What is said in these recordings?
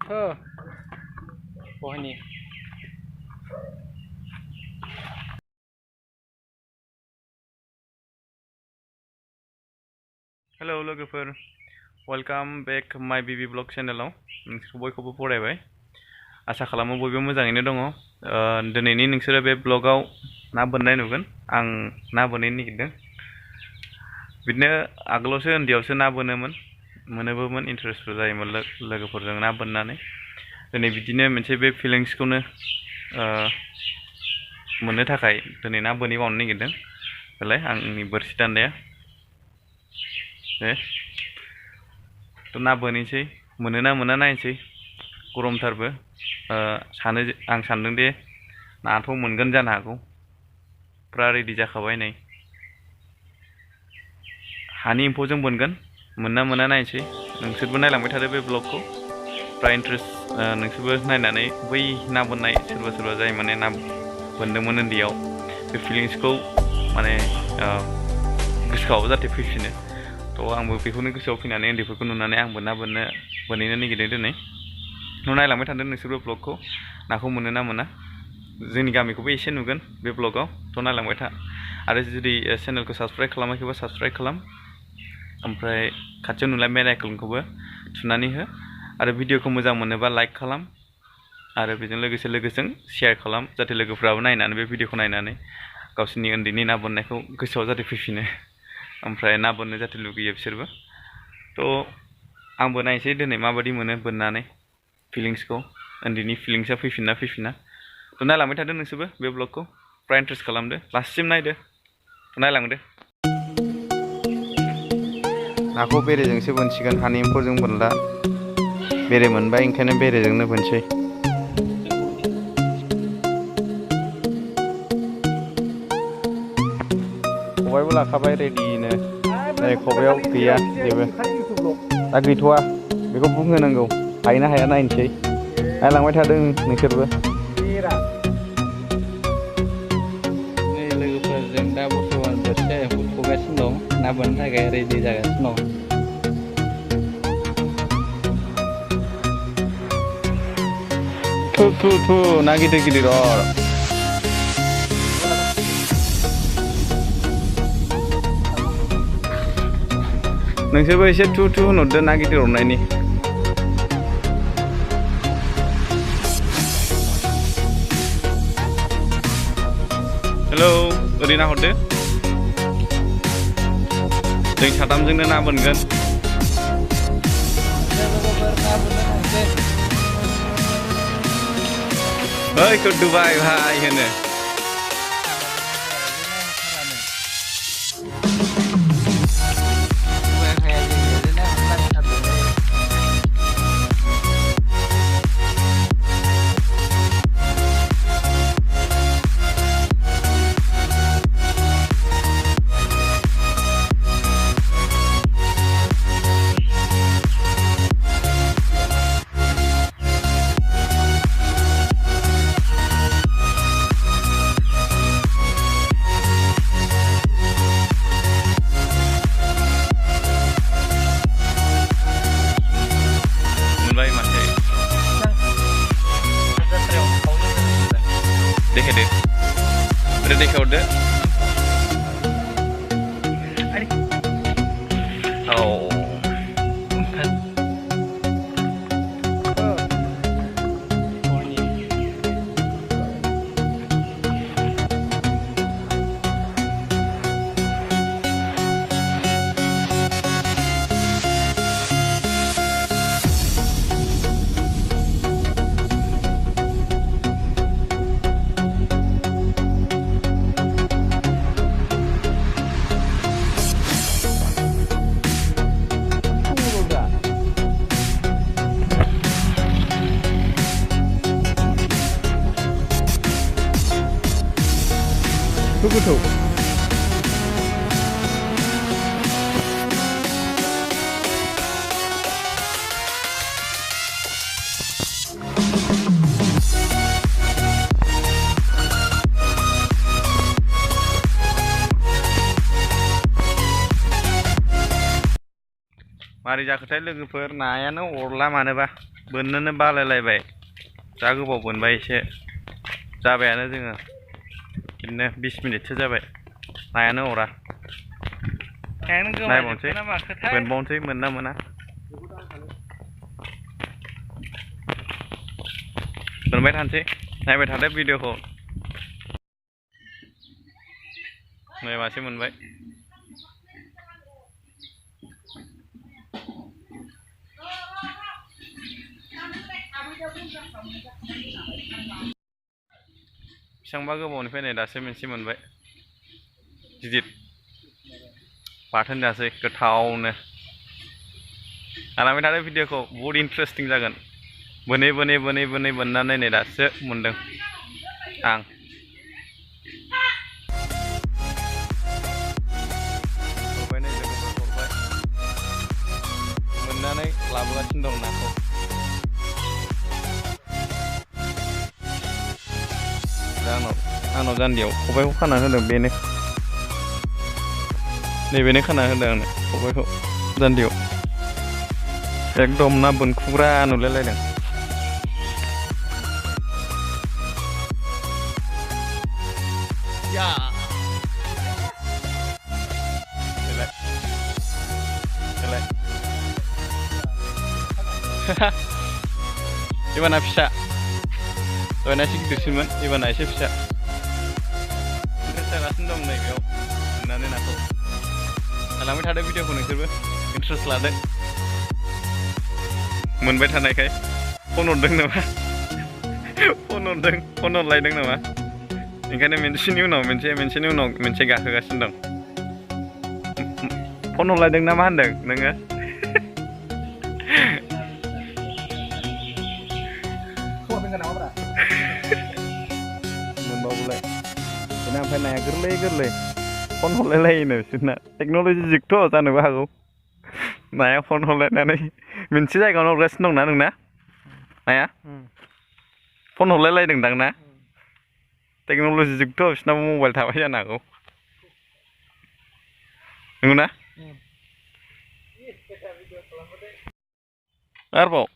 बहायनि hello लोगोफोर welcome बेक माय बीबी blog चेनेलाव नोंसोर बयखौबो बरायबाय आसा खालामो बयबो मोजाङैनो दङ दिनैनि नोंसोरो बे ब्लगाव ना बोननाय नुगोन आं ना बोननो नागिरदों बिदिनो आगोलावसो उन्दैयावसो ना मोनोबोमोन इन्टारेस्टबो जायोमोन लोगोफोरजों ना बोननानै दिनै बिदिनो मोनसे बे फिलिंसखौनो मोननो थाखाय दिनै ना बोनहैबावनो नागिरदों बेलाय आंनि बोरसि दान्दाया तो ना बोनसै मोनोना मोना नायनोसै गरमथारबो आं सानदों दे नाथ' मोनगोन जानो हागौ फुरा रेडि जाखाबाय नै हानि एम्फौजों बोनगोन मोनना मोना नायनोसै नोंसोरबो नायलांबाय थादो बे ब्लगखौ फुरा इन्टारेस्ट नोंसोरबो नायनानै बै ना बोननाय सोरबा जाय माने ना बोनदोंमोन उन्दैयाव बे फिलिंसखौ माने गोसोआव जाहाथे फैफिनो तो आंबो बेखौनो गोसोआव फैनानै उन्दैफोरखौ नुनानै आंबो ना बोनहैनो नागिरदों दिनै नायलांबाय थादों नोंसोरबो ब्लगखौ नाखौ मोनोना मोना जोंनि गामिखौबो एसे नुगोन बे ब्लगाव तो नायलांबाय था आरो जुदि चेनेलखौ साबस्क्राइब खालामाखैबा साबस्क्राइब खालाम ओमफ्राय खाथियाव नुनाय बेल आइकनखौबो थुनानै हो आरो भिडिअखौ मोजां मोनोबा लाइक खालाम आरो बेजों लोगोजों शेयार खालाम जाहाथे लोगोफ्राबो नायनानै बे भिडिअखौ नायनानै गावसोरनि उन्दैनि ना बोननायखौ गोसोआव जाहाथे फैफिनो ओमफ्राय ना बोननो जाहाथे लुगैयो बिसोरबो तो आंबो नायनोसै दिनै माबायदि मोनो बोननानै फिलिंसखौ उन्दैनि फिलिंसआ फैफिना तो नायलांबाय थादो नोंसोरबो बे ब्लगखौ फुरा इन्टारेस्ट खालामदो लास्टसिम नायदो नायलांदो नाखौ बेरेजोंसो बोनसिगोन हानि एम्फौजों बोनला बेरे मोनबाय ओंखायनो बेरेजोंनो बोनसै खबाइबो लाखाबाय रेडिनो नै खबाइयाव गैया जेबो दा गैथ'वा बेखौ बुंहोनांगौ हायोना हाया नायनोसै नायलांबाय थादों नोंसोरबो नै लोगोफोरजों दा बर्थमान बोरसि हुथ'गासिनो दं ना बोननो थाखाय रेडि जागासिनो दं थु ना गिदिर नोंसोरबो एसे थु होनहरदो ना गिदिर हमनायनि हेलौ ओरै नाहरदो जों साथामजोंनो ना बोनगोन ओइ दुबाय भाई होनो देखायदो ओरै देखायहरदो औ गोथौ मारै जाखोथाय लोगोफोर नायानो अरला मानोबा बोननोनो बालायलायबाय जा गोबाव बोनबाय एसे जाबायानो जोङो बिदिनो 20 मिनिटसो जाबाय नायानो अरा नायबावनोसै बोनबावनोसै मोनना मोना बोनबाय थानोसै नायबाय थादो भिडिअखौ नै मासे मोनबाय बेसेबांबा गोबावनिफ्राय नै दासो मोनसे मोनबाय गिदिर बाथोन जासै गोथावनो नायलांबाय थादो भिडिअखौ बहुद इन्टारेस्टिं जागोन बोनै बोननानै नै दासो मोनदों आं हरबाय नै लोगोफोर हरबाय मोननानै लाबोगासिनो दं नाखौ आंनाव जान्दियाव खबाइखौ खाना होदों बेनो नैबेनो खाना होदों आंनो खबाइखौ जान्दियाव एकदम ना बोनखुग्रा नुलायलायदों या एबाना फिसा दहायना एसे गिदिरसिनमोन एबाना एसे फिसा इन्ट्रेस्ट जागासिनो दं नैबेयाव मोननानै नाखौ नायलांबाय थादो भिडिअखौ नोंसोरबो इन्ट्रेस्ट लादो मोनबाय थानायखाय फन हरदों नामा फन हरलायदों नामा ओंखायनो मोनसेनि उनाव मोनसेनि उनाव मोनसे गाखोगासिनो दं फन हरलायदों ना मा होनदों नोङो मोनबावलाय बेना ओमफ्राय नाया गोरलै फन हरलायलायोनो बिसोरना टेक्न'लजि जुगथ' जानोबो हागौ नाया फन हरलायनानै मोनसे जायगायावनो हरगासिनो दंना नोंना नाया फन हरलायलायदों दां ना टेक्न'लजि जुगथ' बिसोरनाबो मबाइल थाबाय जानो हागौ नंगौना आरोबाव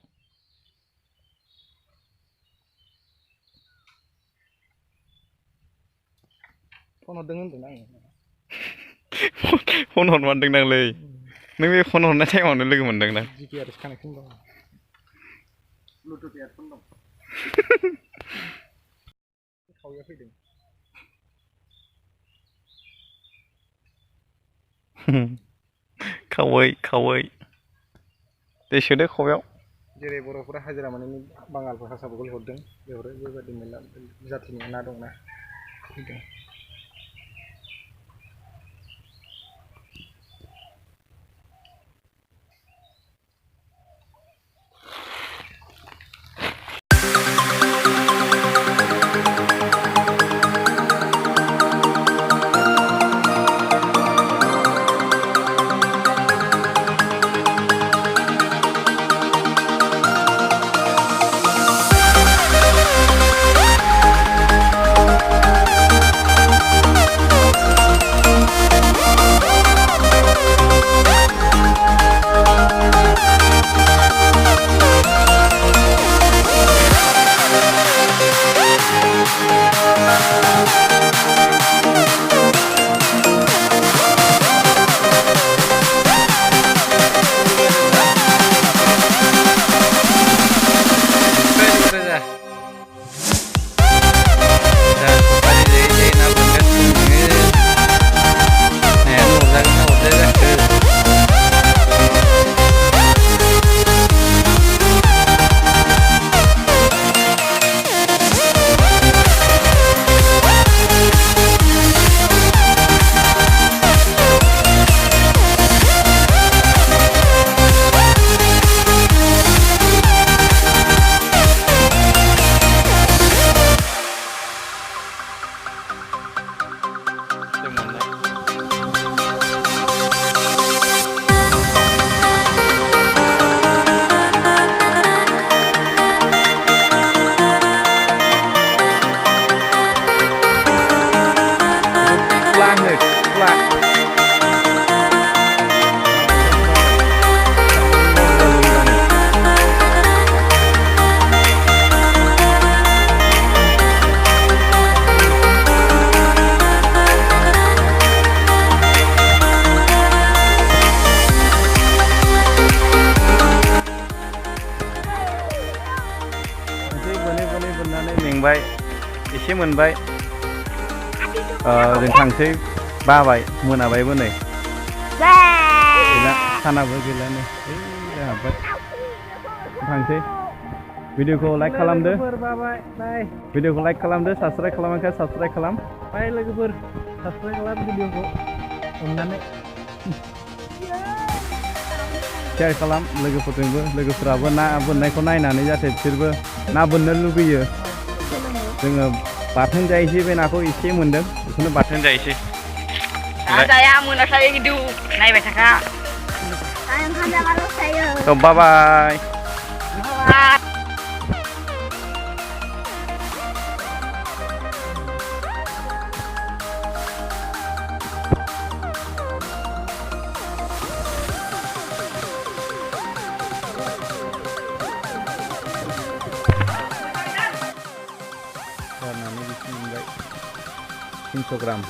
फन हरदों होनदों आङो फन हरमारदोंदांलै नों बे फन हरनाय टाइमावनो लोगो मोनदोंदां जिपिआरएस कानेक्सन दं ब्लुटुथ एयारफन दं खावैया फैदों खावै दै सोदो खबायाव जेरै बर'फोरा हाजिरा मोनैनि बांगालफोर हारसाफोरखौ लिंहरदों बेबायदि मेरला जाथिनि ना दंना फैदों मेंबाय एसे मोनबाय जों थांसै बाबाय मोनाबायबो नै गैला सानाबो गैला नै हाब्बाय थांसै भिडिअखौ लाइक खालामदो भिडिअखौ लाइक खालामदो साबस्क्राइब खालामाखै साबस्क्राइब खालाम बाय लोगोफोर साबस्क्राइब खालाम भिडिअखौ अननानै शेयार खालाम लोगोफोरजोंबो लोगोफोराबो ना बोननायखौ नायनानै जाहाथे बिसोरबो ना बोननो लुबैयो जोङो बाथोन जायोसै बे नाखौ एसे मोनदों बेखौनो बाथोन जायोसै जाया मोनाखै खिन्थु नायबाय थाखा बाय बाय गारनानै बेसे मोनबाय 300 ग्राम